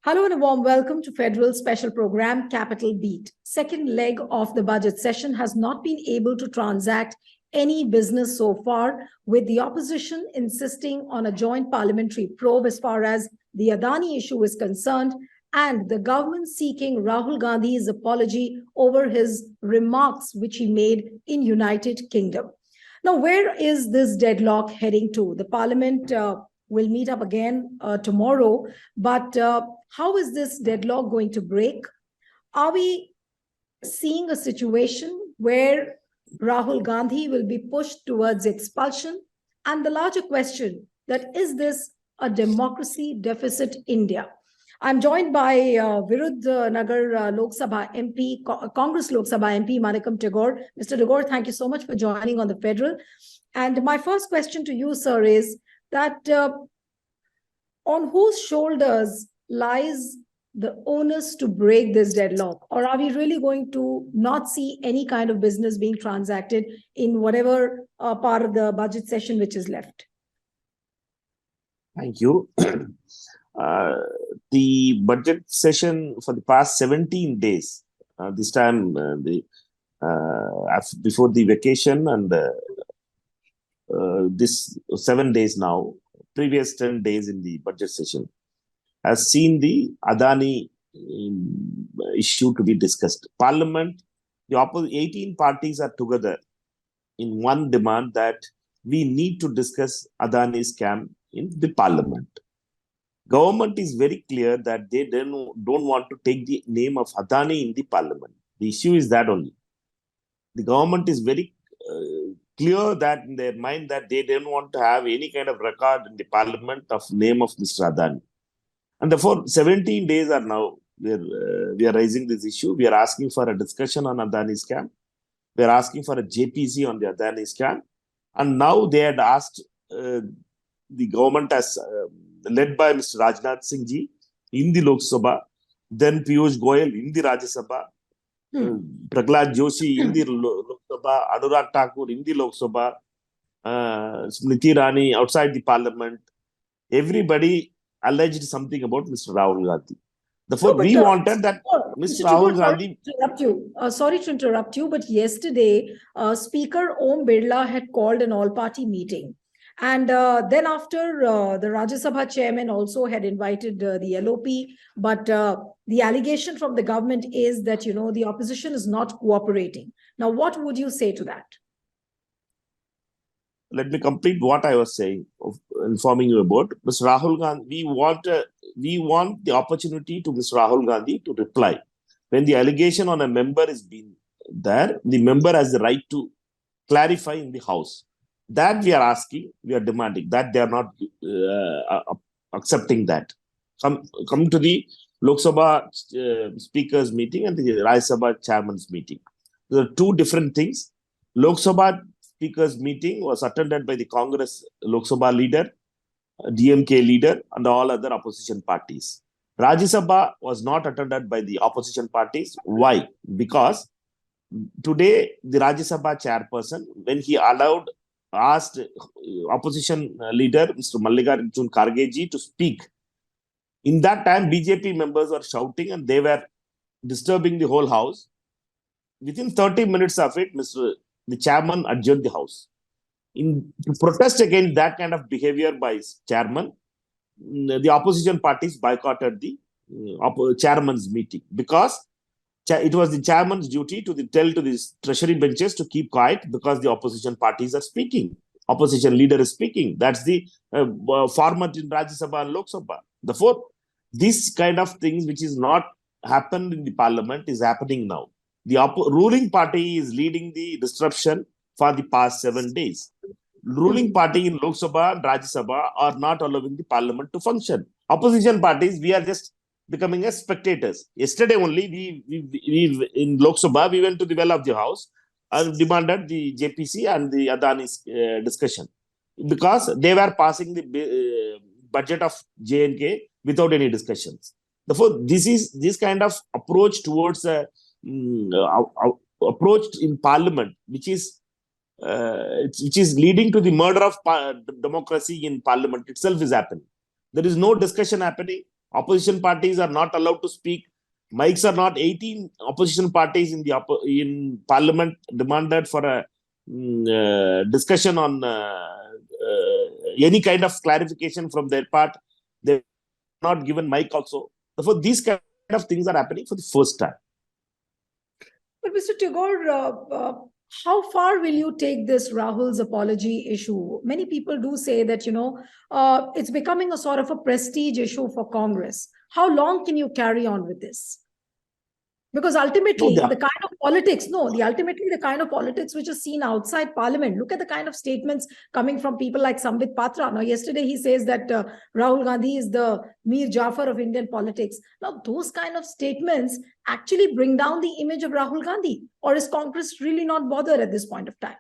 Hello and a warm welcome to Federal Special Program Capital Beat. Second leg of the budget session has not been able to transact any business so far, with the opposition insisting on a joint parliamentary probe as far as the Adani issue is concerned, and the government seeking Rahul Gandhi's apology over his remarks which he made in United Kingdom. Now, where is this deadlock heading to? The parliament will meet up again tomorrow, but how is this deadlock going to break? Are we seeing a situation where Rahul Gandhi will be pushed towards expulsion? And the larger question that is this a democracy deficit India? I'm joined by Nagar Lok Sabha MP, Congress Lok Sabha MP, Manickam Tagore. Mr. Tagore, thank you so much for joining on the Federal. And my first question to you, sir, is that on whose shoulders lies the onus to break this deadlock? Or are we really going to not see any kind of business being transacted in whatever part of the budget session which is left? Thank you. The budget session for the past 17 days, this time before the vacation and this 7 days now, previous 10 days in the budget session, has seen the Adani issue to be discussed. Parliament, the 18 parties are together in one demand that we need to discuss Adani scam in the Parliament. Government is very clear that they don't want to take the name of Adani in the Parliament. The issue is that only. The government is very clear that in their mind that they don't want to have any kind of record in the Parliament of name of Mr. Adani. And therefore, 17 days are now, we are raising this issue. We are asking for a discussion on Adani scam. We are asking for a JPC on the Adani scam. And now they had asked, the government has, led by Mr. Rajnath Singh ji in the Lok Sabha, then Piyush Goyal in the Rajya Sabha, Prahlad Joshi in the Lok Sabha, Anurag Thakur in the Lok Sabha, Smriti Irani outside the Parliament. Everybody alleged something about Mr. Rahul Gandhi. Therefore, we wanted that Mr. Rahul Gandhi... Sorry to interrupt you, but yesterday, Speaker Om Birla had called an all-party meeting. And then after, the Rajya Sabha chairman also had invited the LOP, but the allegation from the government is that, the opposition is not cooperating. Now, what would you say to that? Let me complete what I was saying, informing you about Mr. Rahul Gandhi. We want the opportunity to Mr. Rahul Gandhi to reply. When the allegation on a member is being there, the member has the right to clarify in the House. That we are asking, we are demanding. That they are not accepting that. Come to the Lok Sabha speakers meeting and the Rajya Sabha chairman's meeting. There are two different things. Lok Sabha speakers meeting was attended by the Congress Lok Sabha leader, DMK leader, and all other opposition parties. Rajya Sabha was not attended by the opposition parties. Why? Because today the Rajya Sabha chairperson, when he asked opposition leader Mr. Mallikarjun Kharge ji to speak. In that time, BJP members were shouting and they were disturbing the whole house. Within 30 minutes of it, the chairman adjourned the house. To protest against that kind of behavior by chairman, the opposition parties boycotted the chairman's meeting because it was the chairman's duty to tell to the treasury benches to keep quiet because the opposition parties are speaking. Opposition leader is speaking. That's the format in Rajya Sabha and Lok Sabha. Therefore, this kind of things which is not happened in the Parliament is happening now. The ruling party is leading the disruption for the past 7 days. Ruling party in Lok Sabha and Rajya Sabha are not allowing the Parliament to function. Opposition parties, we are just becoming as spectators. Yesterday only, we in Lok Sabha, we went to the well of the house and demanded the JPC and the Adani discussion because they were passing the budget of J&K without any discussions. Therefore, this kind of approach towards approach in Parliament, which is leading to the murder of democracy in Parliament itself is happening. There is no discussion happening. Opposition parties are not allowed to speak. Mics are not 18 opposition parties in parliament demanded for a discussion on any kind of clarification from their part. They not given mic also. Therefore, these kind of things are happening for the first time. But Mr. Tagore, how far will you take this Rahul's apology issue? Many people do say that, it's becoming a sort of a prestige issue for Congress. How long can you carry on with this? Because ultimately, the kind of politics which is seen outside Parliament. Look at the kind of statements coming from people like Sambit Patra. Now, yesterday he says that Rahul Gandhi is the Mir Jafar of Indian politics. Now, those kind of statements actually bring down the image of Rahul Gandhi. Or is Congress really not bothered at this point of time?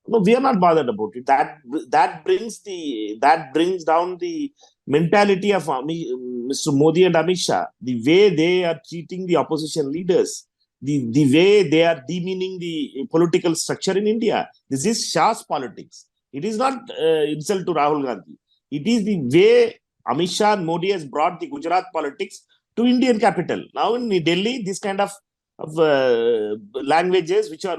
No, we are not bothered about it. That brings down the mentality of Mr. Modi and Amit Shah. The way they are treating the opposition leaders, the way they are demeaning the political structure in India. This is Shah's politics. It is not insult to Rahul Gandhi. It is the way Amit Shah and Modi has brought the Gujarat politics to Indian capital. Now in Delhi, this kind of languages which are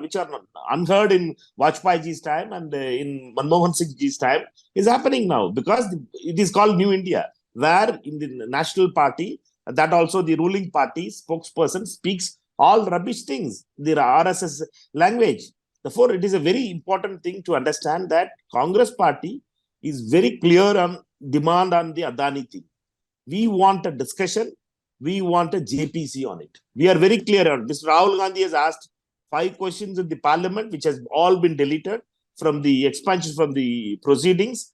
unheard in Vajpayee's time and in Manmohan Singh's time is happening now, because it is called New India, where in the national party, that also the ruling party spokesperson speaks all rubbish things, the RSS language. Therefore, it is a very important thing to understand that Congress party is very clear on demand on the Adani thing. We want a discussion. We want a JPC on it. We are very clear on this. Rahul Gandhi has asked 5 questions in the parliament, which has all been deleted from the expansion from the proceedings.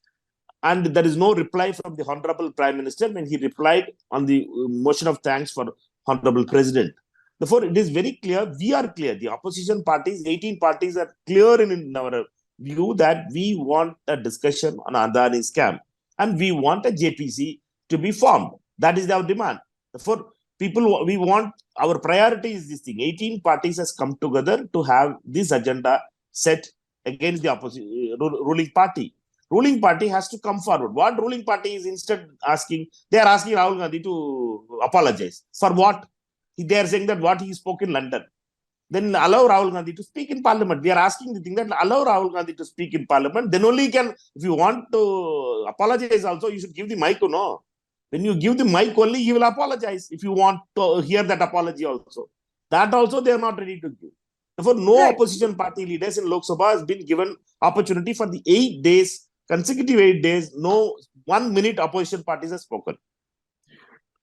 And there is no reply from the Honorable Prime Minister when he replied on the motion of thanks for Honorable President. Therefore, it is very clear. We are clear. The opposition parties, 18 parties are clear in our view that we want a discussion on Adani scam. And we want a JPC to be formed. That is our demand. Therefore, we want, our priority is this thing. 18 parties has come together to have this agenda set against the ruling party. Ruling party has to come forward. What ruling party is instead asking? They are asking Rahul Gandhi to apologize. For what? They are saying that what he spoke in London. Then allow Rahul Gandhi to speak in parliament. We are asking the thing that allow Rahul Gandhi to speak in parliament. Then only can, if you want to apologize also, you should give the mic to know. When you give the mic only, he will apologize if you want to hear that apology also. That also they are not ready to give. Therefore, no opposition party leaders in Lok Sabha has been given opportunity for the 8 days, consecutive 8 days, no 1 minute opposition parties have spoken.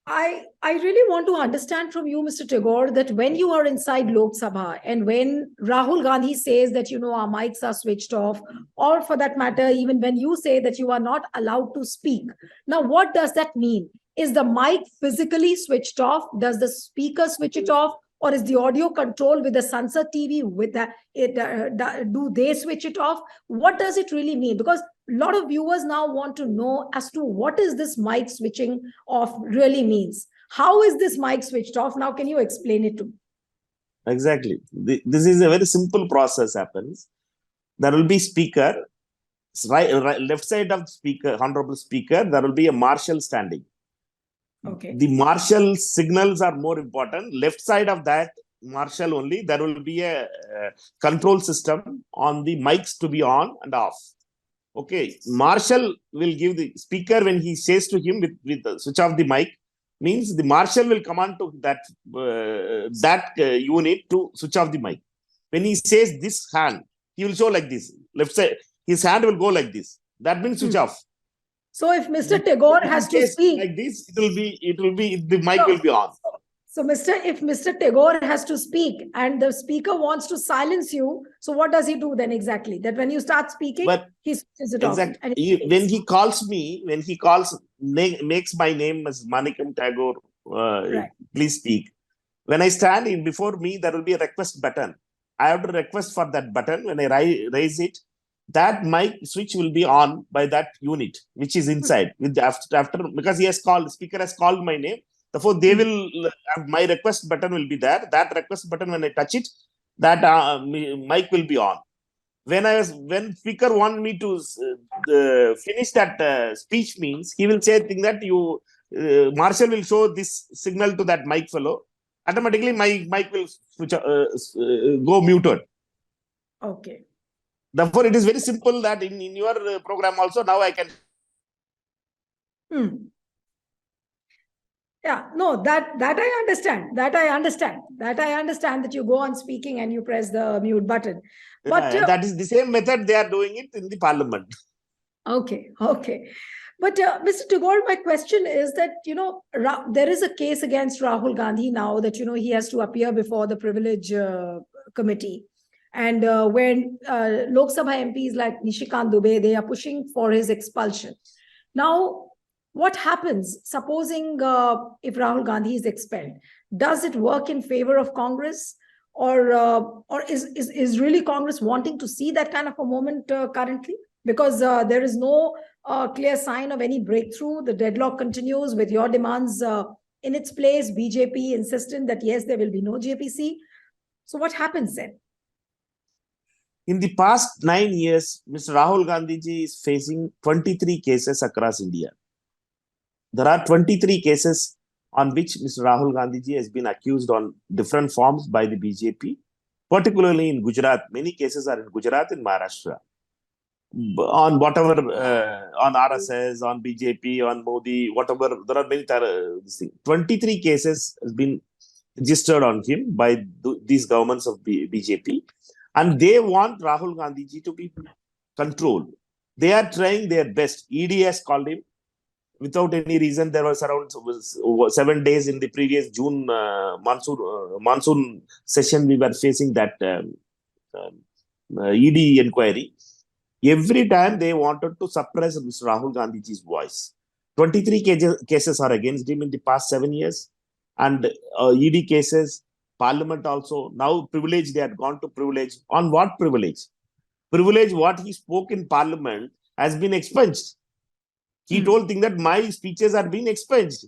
I really want to understand from you, Mr. Tagore, that when you are inside Lok Sabha and when Rahul Gandhi says that, our mics are switched off, or for that matter, even when you say that you are not allowed to speak. Now, what does that mean? Is the mic physically switched off? Does the speaker switch it off? Or is the audio control with the Sansad TV, do they switch it off? What does it really mean? Because a lot of viewers now want to know as to what is this mic switching off really means. How is this mic switched off? Now, can you explain it to me? Exactly. This is a very simple process happens. There will be speaker, left side of the speaker, honorable speaker, there will be a marshal standing. Okay. The marshal signals are more important. Left side of that marshal only, there will be a control system on the mics to be on and off. Okay. Marshal will give the speaker when he says to him with the switch off the mic, means the marshal will command to that unit to switch off the mic. When he says this hand, he will show like this. Left side, his hand will go like this. That means switch off. So if Mr. Tagore has to speak like this, the mic will be on. So if Mr. Tagore has to speak and the speaker wants to silence you, so what does he do then exactly? That when you start speaking, he switches it off. When he calls me, makes my name as Manickam Tagore, please speak. When I stand in before me, there will be a request button. I have to request for that button. When I raise it, that mic switch will be on by that unit, which is inside. After because speaker has called my name. Therefore, they will my request button will be there. That request button, when I touch it, that mic will be on. when speaker want me to finish that speech means, he will say thing that you Marshal will show this signal to that mic fellow. Automatically, my mic will switch, go muted. Okay. Therefore, it is very simple that in your program also now I can. Yeah, no, that I understand. That I understand. That I understand that you go on speaking and you press the mute button. But That is the same method they are doing it in the parliament. okay, okay. But Mr. Tagore, my question is that, there is a case against Rahul Gandhi now that, he has to appear before the privilege committee. And when Lok Sabha MPs like Nishikant Dubey, they are pushing for his expulsion. Now, what happens, supposing if Rahul Gandhi is expelled? Does it work in favor of Congress? Or is really Congress wanting to see that kind of a moment currently? Because there is no clear sign of any breakthrough. The deadlock continues with your demands in its place, BJP insistent that yes, there will be no JPC. So what happens then? In the past 9 years, Mr. Rahul Gandhi ji is facing 23 cases across India. There are 23 cases on which Mr. Rahul Gandhi ji has been accused on different forms by the BJP, particularly in Gujarat. Many cases are in Gujarat and Maharashtra. On whatever, on RSS, on BJP, on Modi, whatever, there are many. 23 cases has been registered on him by these governments of BJP, and they want Rahul Gandhi ji to be controlled. They are trying their best. ED has called him without any reason. There was around 7 days in the previous June monsoon session. We were facing that ED inquiry. Every time they wanted to suppress Mr. Rahul Gandhi's voice. 23 cases are against him in the past 7 years. And ED cases, Parliament also. Now privilege, they had gone to privilege. On what privilege? Privilege, what he spoke in Parliament has been expunged. He told thing that my speeches are being expunged.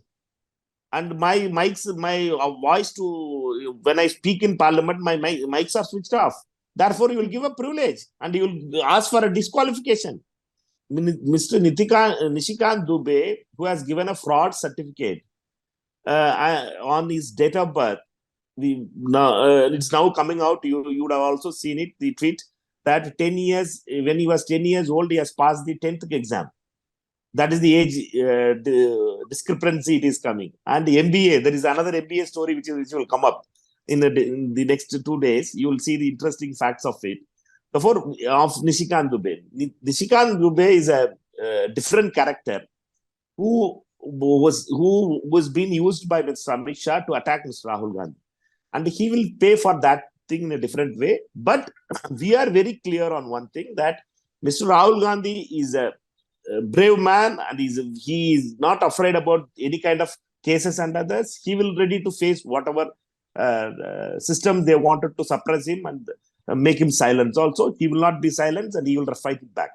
And my voice to, when I speak in Parliament, my mics are switched off. Therefore, you will give a privilege and you will ask for a disqualification. Mr. Nishikant Dubey, who has given a fraud certificate on his date of birth, it's now coming out. You would have also seen it, the tweet, that 10 years, when he was 10 years old, he has passed the 10th exam. That is the age the discrepancy it is coming. And the MBA, there is another MBA story which will come up in the next 2 days. You will see the interesting facts of it. Therefore, of Nishikant Dubey. Nishikant Dubey is a different character who was being used by Mr. Amit Shah to attack Mr. Rahul Gandhi. And he will pay for that thing in a different way. But we are very clear on one thing, that Mr. Rahul Gandhi is a brave man, and he is not afraid about any kind of cases and others. He will ready to face whatever system they wanted to suppress him and make him silent. Also, he will not be silent and he will fight it back.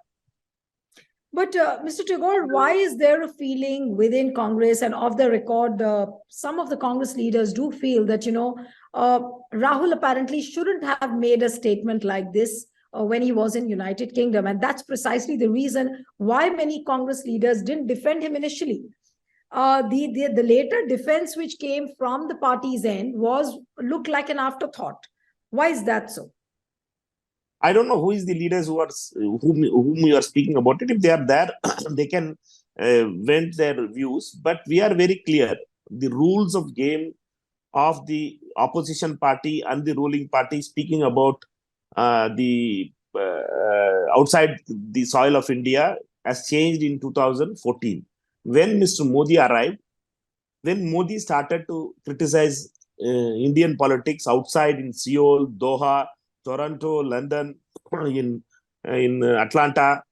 But Mr. Tagore, why is there a feeling within Congress and off the record, some of the Congress leaders do feel that, Rahul apparently shouldn't have made a statement like this when he was in United Kingdom. And that's precisely the reason why many Congress leaders didn't defend him initially. The later defense which came from the party's end looked like an afterthought. Why is that so? I don't know who is the leaders whom you are speaking about it. If they are there, they can vent their views. But we are very clear. The rules of game of the opposition party and the ruling party, speaking about the outside the soil of India, has changed in 2014. When Mr. Modi arrived, when Modi started to criticize Indian politics outside in Seoul, Doha, Toronto, London, in Atlanta,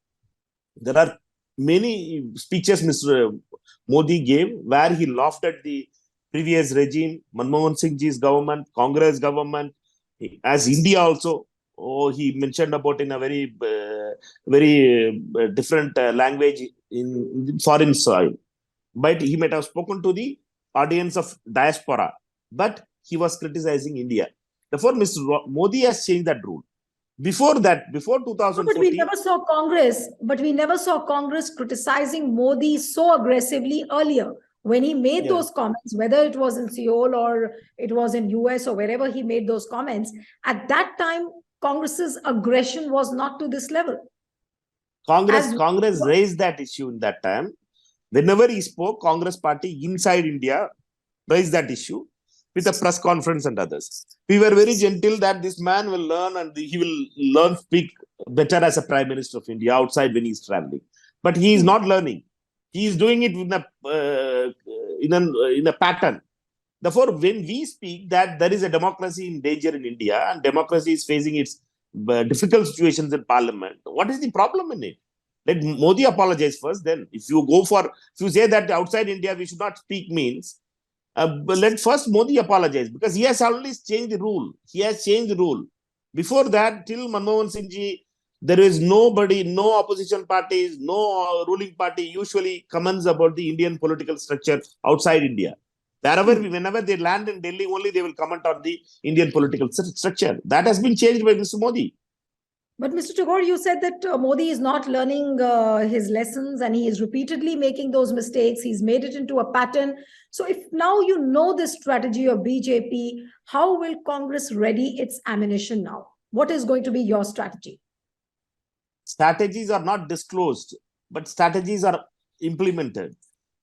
there are many speeches Mr. Modi gave where he laughed at the previous regime, Manmohan Singh ji's government, Congress government, as India also. He mentioned about in a very different language in foreign soil. But he might have spoken to the audience of diaspora. But he was criticizing India. Therefore, Mr. Modi has changed that rule. Before that, before No, but 2014, we never saw Congress criticizing Modi so aggressively earlier when he made yeah, those comments, whether it was in Seoul or it was in US or wherever he made those comments. At that time, Congress's aggression was not to this level. As Congress raised that issue in that time. Whenever he spoke, Congress party inside India raised that issue with a press conference and others. We were very gentle that this man will learn and he will learn speak better as a Prime Minister of India outside when he's traveling. But he is not learning. He is doing it in a pattern. Therefore, when we speak that there is a democracy in danger in India and democracy is facing its difficult situations in Parliament, what is the problem in it? Let Modi apologize first. Then, if you say that outside India we should not speak means, but let first Modi apologize because he has already changed the rule. He has changed the rule. Before that, till Manmohan Singh ji, there is nobody, no opposition parties, no ruling party usually comments about the Indian political structure outside India. Whenever they land in Delhi, only they will comment on the Indian political structure. That has been changed by Mr. Modi. But Mr. Tagore, you said that Modi is not learning his lessons and he is repeatedly making those mistakes. He's made it into a pattern. So if now you know this strategy of BJP, how will Congress ready its ammunition now? What is going to be your strategy? Strategies are not disclosed, but strategies are implemented.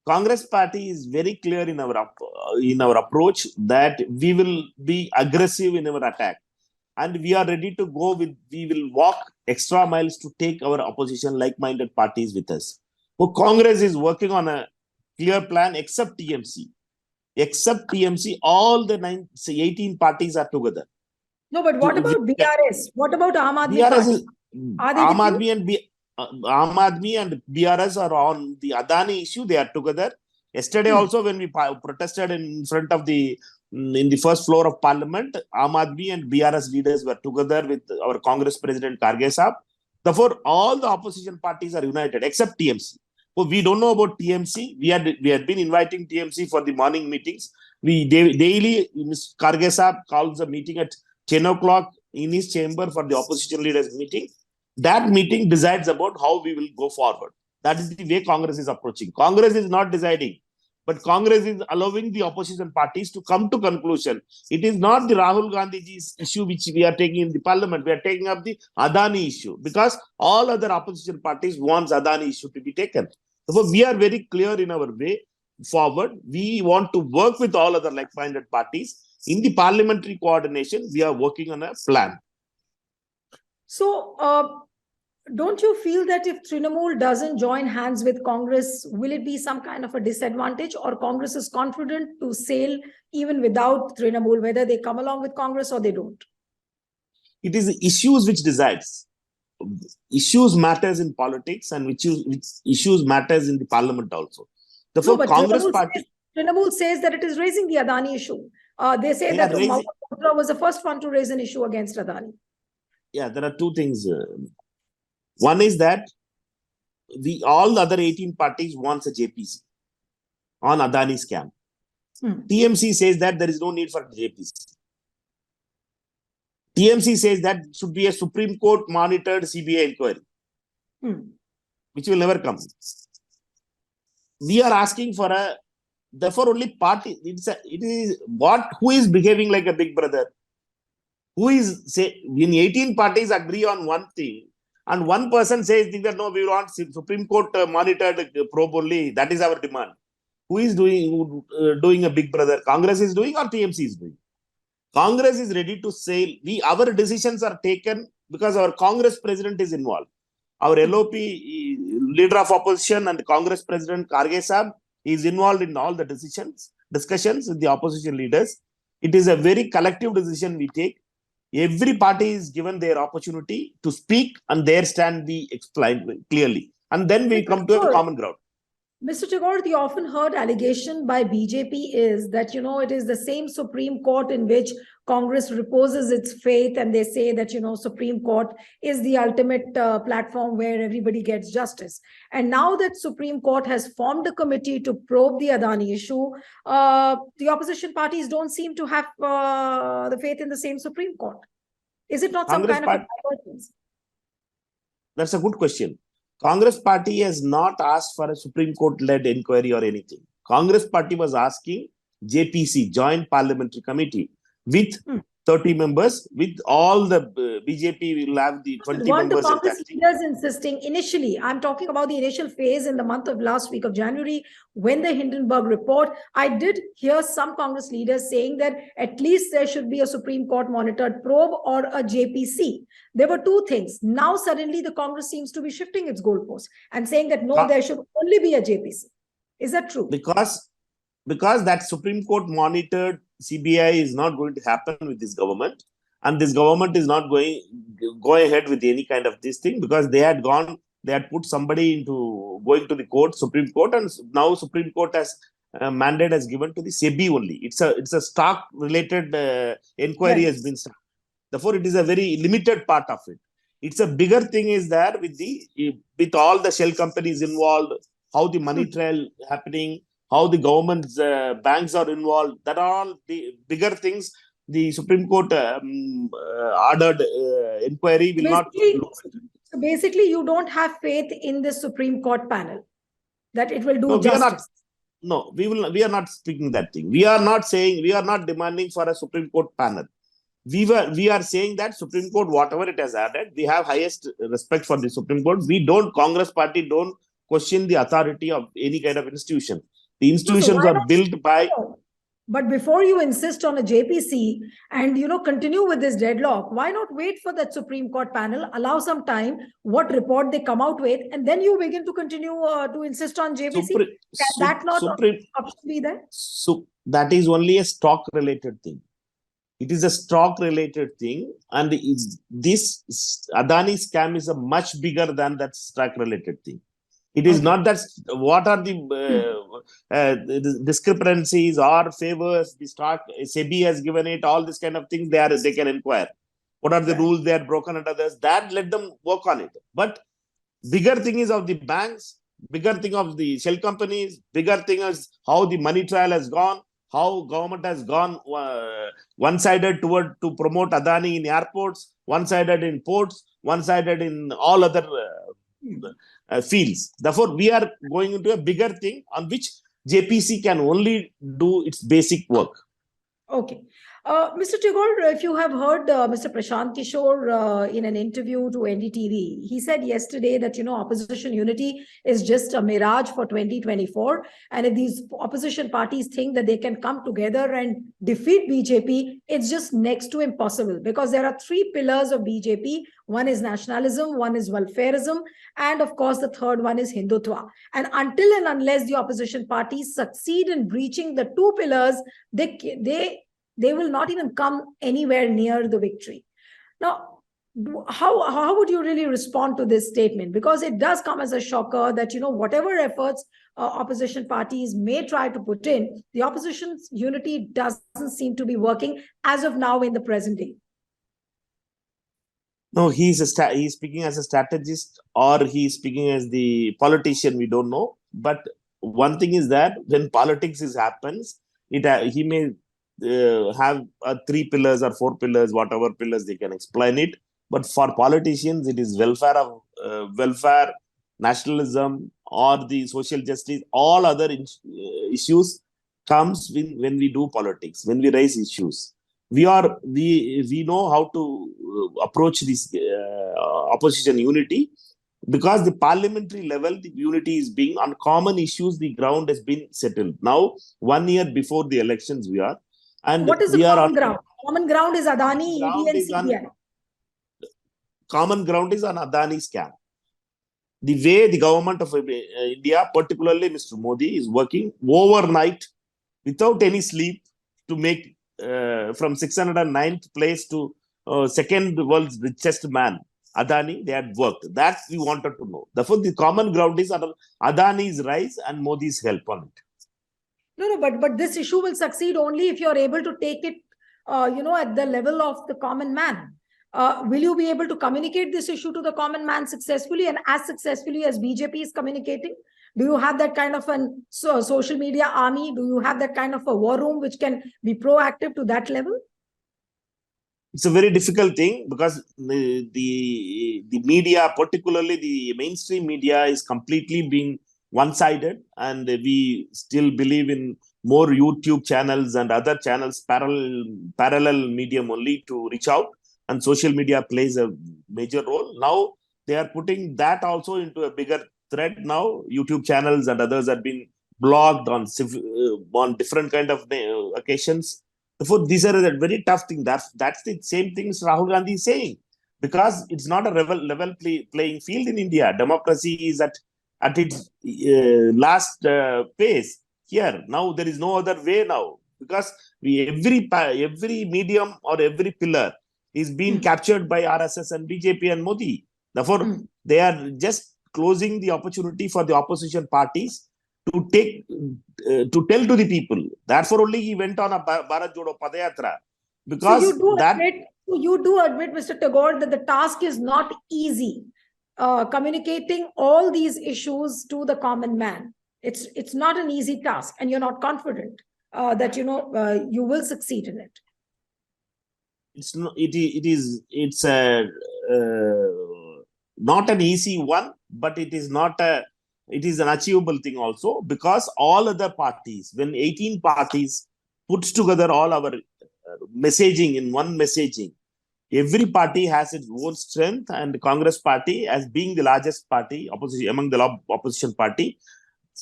Congress party is very clear in our approach that we will be aggressive in our attack. And we are ready to we will walk extra miles to take our opposition like-minded parties with us. So Congress is working on a clear plan except TMC. Except TMC, all the 18 parties are together. No, but what about BRS? What about Aam Aadmi Party? Are they Aam Aadmi and BRS are on the Adani issue. They are together. Yesterday also, when we protested in front of in the first floor of Parliament, Aam Aadmi and BRS leaders were together with our Congress President Kharge Saab. Therefore, all the opposition parties are united except TMC. So we don't know about TMC. We had been inviting TMC for the morning meetings. Daily, Mr. Kharge Saab calls a meeting at 10 o'clock in his chamber for the opposition leaders meeting. That meeting decides about how we will go forward. That is the way Congress is approaching. Congress is not deciding, but Congress is allowing the opposition parties to come to conclusion. It is not the Rahul Gandhi's issue which we are taking in the parliament. We are taking up the Adani issue because all other opposition parties want Adani issue to be taken. Therefore, we are very clear in our way forward. We want to work with all other like-minded parties. In the parliamentary coordination, we are working on a plan. So, don't you feel that if Trinamool doesn't join hands with Congress, will it be some kind of a disadvantage, or Congress is confident to sail even without Trinamool, whether they come along with Congress or they don't? It is the issues which decides. Issues matters in politics and which issues matters in the parliament also. Therefore, no, but Congress party... Trinamool says that it is raising the Adani issue. They say that Mahmood was the first one to raise an issue against Adani. Yeah, there are two things. One is that all the other 18 parties wants a JPC on Adani scam. TMC says that there is no need for JPC. TMC says that should be a Supreme Court monitored CBI inquiry, which will never come. We are asking for therefore only party. Who is behaving like a big brother? When 18 parties agree on one thing, and one person says that no, we want Supreme Court monitored probe only. That is our demand. Who is doing a big brother? Congress is doing or TMC is doing? Congress is ready to sail. Our decisions are taken because our Congress president is involved. Our LOP leader of opposition and Congress president Kharge Saab is involved in all the discussions with the opposition leaders. It is a very collective decision we take. Every party is given their opportunity to speak and their stand be explained clearly. And then we come to a common ground. Mr. Tagore, the often heard allegation by BJP is that, it is the same Supreme Court in which Congress reposes its faith, and they say that, Supreme Court is the ultimate platform where everybody gets justice. And now that Supreme Court has formed a committee to probe the Adani issue, the opposition parties don't seem to have the faith in the same Supreme Court. Is it not some Congress kind of a Party, divergence? that's a good question. Congress Party has not asked for a Supreme Court-led inquiry or anything. Congress Party was asking JPC, Joint Parliamentary Committee, with 30 members, with all the BJP will have the 20 Weren't the members Congress attaching. leaders insisting initially? I'm talking about the initial phase in the month of last week of January, when the Hindenburg report, I did hear some Congress leaders saying that at least there should be a Supreme Court monitored probe or a JPC. There were two things. Now suddenly the Congress seems to be shifting its goalposts and saying that no, there should only be a JPC. Is that true? Because that Supreme Court monitored CBI is not going to happen with this government, and this government is not go ahead with any kind of this thing, because they had put somebody into going to the court, Supreme Court, and now Supreme Court has mandate has given to the SEBI only. It's a stock related inquiry has been started. Therefore, it is a very limited part of it. It's a bigger thing is there with all the shell companies involved, how the money trail happening, how the government's banks are involved. That are all the bigger things. The Supreme Court ordered inquiry will not look at it. So basically, you don't have faith in the Supreme Court panel that it will do No, justice. we are not speaking that thing. We are not demanding for a Supreme Court panel. We are saying that Supreme Court, whatever it has added, we have highest respect for the Supreme Court. Congress Party don't question the authority of any kind of institution. The institutions are built by. But before you insist on a JPC and continue with this deadlock, why not wait for that Supreme Court panel, allow some time, what report they come out with, and then you begin to continue to insist on JPC? Can that not option be there? So that is only a stock related thing. It is a stock related thing, and this Adani scam is a much bigger than that stock related thing. It is not that what are the discrepancies or favors the stock SEBI has given it, all this kind of things they can inquire. What are the rules they are broken and others, that let them work on it. But bigger thing is of the banks, bigger thing of the shell companies, bigger thing is how the money trial has gone, how government has gone one-sided to promote Adani in airports, one-sided in ports, one-sided in all other fields. Therefore, we are going into a bigger thing on which JPC can only do its basic work. Okay. Mr. Tagore, if you have heard Mr. Prashant Kishore in an interview to NDTV, he said yesterday that, opposition unity is just a mirage for 2024. And if these opposition parties think that they can come together and defeat BJP, it's just next to impossible, because there are three pillars of BJP. One is nationalism, one is welfareism, and of course, the third one is Hindutva. And until and unless the opposition parties succeed in breaching the two pillars, they will not even come anywhere near the victory. Now, how would you really respond to this statement? Because it does come as a shocker that, whatever efforts opposition parties may try to put in, the opposition's unity doesn't seem to be working as of now in the present day. No, he's speaking as a strategist, or he's speaking as the politician, we don't know. But one thing is that when politics happens, he may have 3 pillars or 4 pillars, whatever pillars they can explain it. But for politicians, it is welfare, nationalism, or the social justice. All other issues comes when we do politics, when we raise issues. We know how to approach this opposition unity, because the parliamentary level, the unity is being on common issues. The ground has been settled now. 1 year before the elections, we are. And what is the common ground? Common ground is Adani, ED, and CBI. Common ground is on Adani scam. The way the government of India, particularly Mr. Modi, is working overnight without any sleep to make from 609th place to second world's richest man, Adani, they had worked. That we wanted to know. Therefore, the common ground is Adani's rise and Modi's help on it. No, but this issue will succeed only if you're able to take it, at the level of the common man. Will you be able to communicate this issue to the common man successfully, and as successfully as BJP is communicating? Do you have that kind of a social media army? Do you have that kind of a war room which can be proactive to that level? It's a very difficult thing because the media, particularly the mainstream media, is completely being one-sided, and we still believe in more YouTube channels and other channels, parallel medium only to reach out, and social media plays a major role. Now they are putting that also into a bigger threat. Now YouTube channels and others have been blocked on different kind of occasions. Therefore, these are a very tough thing. That's the same things Rahul Gandhi is saying, because it's not a level playing field in India. Democracy is at its last pace here. Now there is no other way now, because every medium or every pillar is being captured by RSS and BJP and Modi. Therefore, they are just closing the opportunity for the opposition parties to take to tell to the people. Therefore, only he went on a Bharat Jodo Padayatra, because you do admit, Mr. Tagore, that the task is not easy. Communicating all these issues to the common man, it's not an easy task, and you're not confident that you will succeed in it. It's not. It's a not an easy one, but it is not a. It is an achievable thing also, because all other parties, when 18 parties puts together all our messaging in one messaging, every party has its own strength, and Congress party, as being the largest party opposition among the opposition party,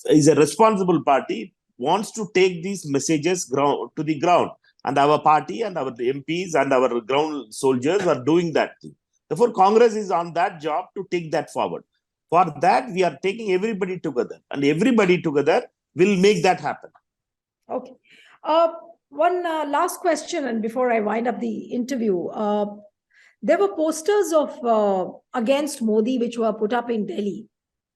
is a responsible party, wants to take these messages to the ground, and our party and our MPs and our ground soldiers are doing that thing. Therefore, Congress is on that job to take that forward. For that, we are taking everybody together, and everybody together will make that happen. Okay. One last question, and before I wind up the interview, there were posters of against Modi which were put up in Delhi,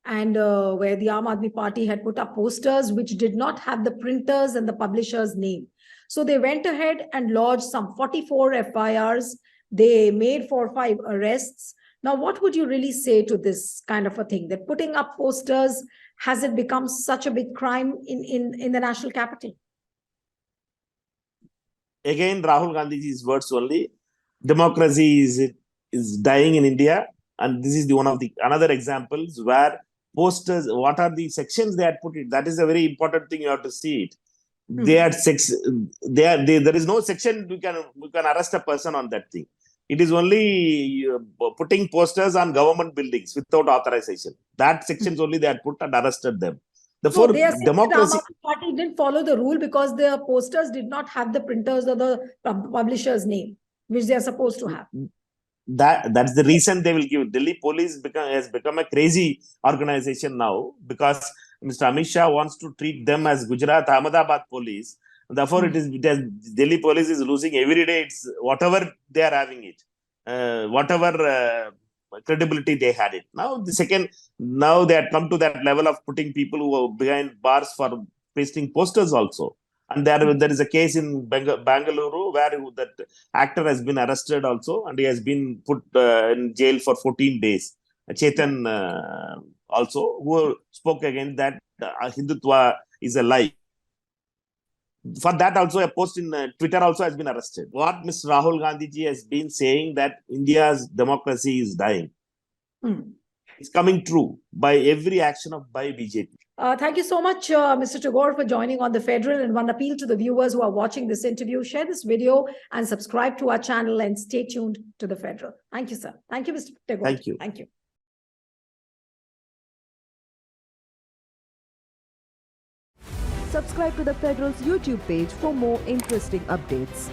and where the Aam Aadmi Party had put up posters which did not have the printers and the publisher's name. So they went ahead and lodged some 44 FIRs. They made 4 or 5 arrests. Now, what would you really say to this kind of a thing, that putting up posters, has it become such a big crime in the national capital? Again, Rahul Gandhi's words only. Democracy is dying in India, and this is one of the another examples where posters. What are the sections they had put it? That is a very important thing. You have to see it. They had there is no section we can arrest a person on that thing. It is only putting posters on government buildings without authorization. That sections only they had put and arrested them. Therefore, they are saying democracy. The party didn't follow the rule because their posters did not have the printers or the publisher's name, which they are supposed to have. That's the reason they will give. Delhi police has become a crazy organization now, because Mr. Amit Shah wants to treat them as Gujarat, Ahmedabad police. Therefore, it is Delhi police is losing every day. It's whatever they are having it, whatever credibility they had it. Now now they had come to that level of putting people who are behind bars for pasting posters also. And there is a case in Bangalore where that actor has been arrested also, and he has been put in jail for 14 days. Chetan also, who spoke against that Hindutva is a lie. For that also, a post in Twitter also has been arrested. What Mr. Rahul Gandhi ji has been saying, that India's democracy is dying. It's coming true by every action by BJP. Thank you so much, Mr. Tagore, for joining on The Federal. And one appeal to the viewers who are watching this interview: share this video and subscribe to our channel, and stay tuned to The Federal. Thank you, sir. Thank you, Mr. Tagore. Thank you. Thank you. Subscribe to The Federal's YouTube page for more interesting updates.